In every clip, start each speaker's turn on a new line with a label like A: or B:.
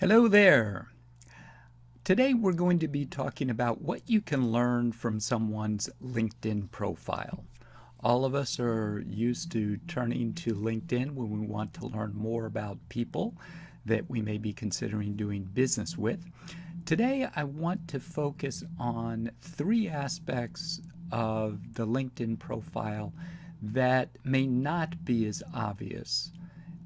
A: Hello there. Today we're going to be talking about what you can learn from someone's LinkedIn profile. All of us are used to turning to LinkedIn when we want to learn more about people that we may be considering doing business with. Today I want to focus on three aspects of the LinkedIn profile that may not be as obvious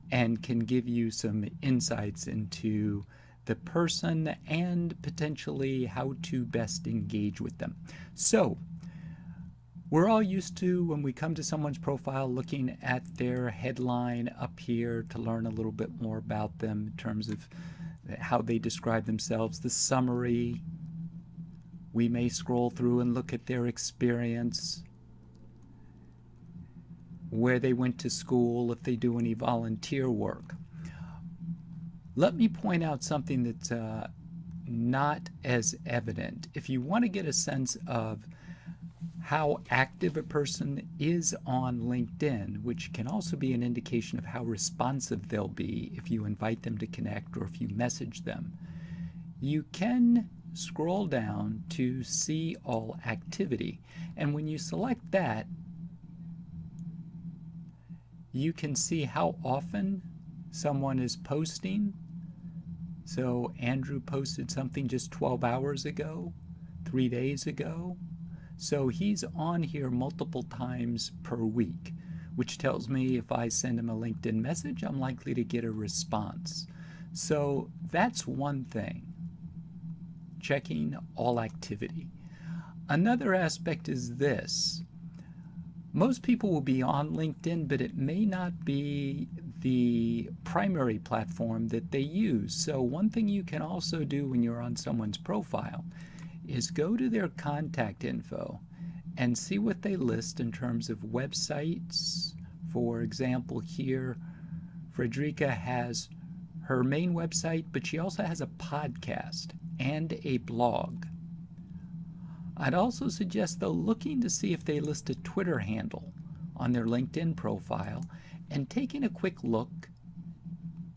A: and can give you some insights into the person and potentially how to best engage with them. So, we're all used to, when we come to someone's profile, looking at their headline up here to learn a little bit more about them in terms of how they describe themselves, the summary. We may scroll through and look at their experience, where they went to school, if they do any volunteer work. Let me point out something that's not as evident. If you want to get a sense of how active a person is on LinkedIn, which can also be an indication of how responsive they'll be if you invite them to connect or if you message them, you can scroll down to see all activity. And when you select that, you can see how often someone is posting. So Andrew posted something just 12 hours ago, 3 days ago. So he's on here multiple times per week, which tells me if I send him a LinkedIn message, I'm likely to get a response. So that's one thing, checking all activity. Another aspect is this. Most people will be on LinkedIn, but it may not be the primary platform that they use. So one thing you can also do when you're on someone's profile is go to their contact info and see what they list in terms of websites. For example, here, Frederica has her main website, but she also has a podcast and a blog. I'd also suggest, though, looking to see if they list a Twitter handle on their LinkedIn profile and taking a quick look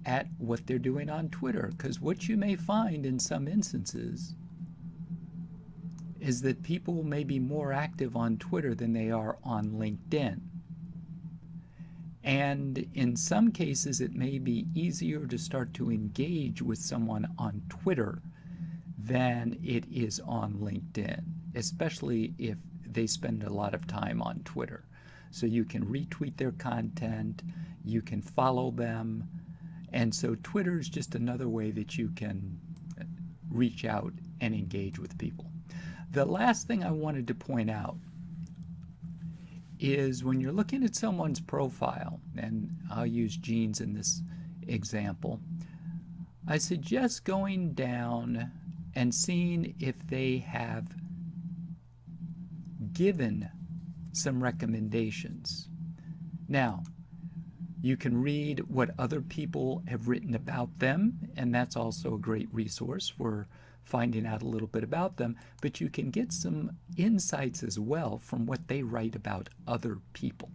A: at what they're doing on Twitter, because what you may find in some instances is that people may be more active on Twitter than they are on LinkedIn. And in some cases, it may be easier to start to engage with someone on Twitter than it is on LinkedIn, especially if they spend a lot of time on Twitter. So you can retweet their content, you can follow them, and so Twitter is just another way that you can reach out and engage with people. The last thing I wanted to point out is when you're looking at someone's profile, and I'll use jeans in this example, I suggest going down and seeing if they have given some recommendations. Now, you can read what other people have written about them, and that's also a great resource for finding out a little bit about them, but you can get some insights as well from what they write about other people.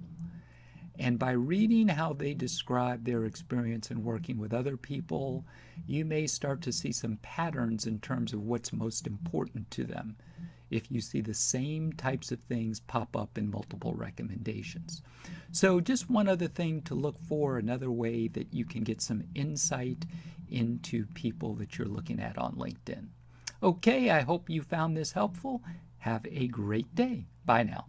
A: And by reading how they describe their experience in working with other people, you may start to see some patterns in terms of what's most important to them if you see the same types of things pop up in multiple recommendations. So just one other thing to look for, another way that you can get some insight into people that you're looking at on LinkedIn. Okay, I hope you found this helpful. Have a great day. Bye now.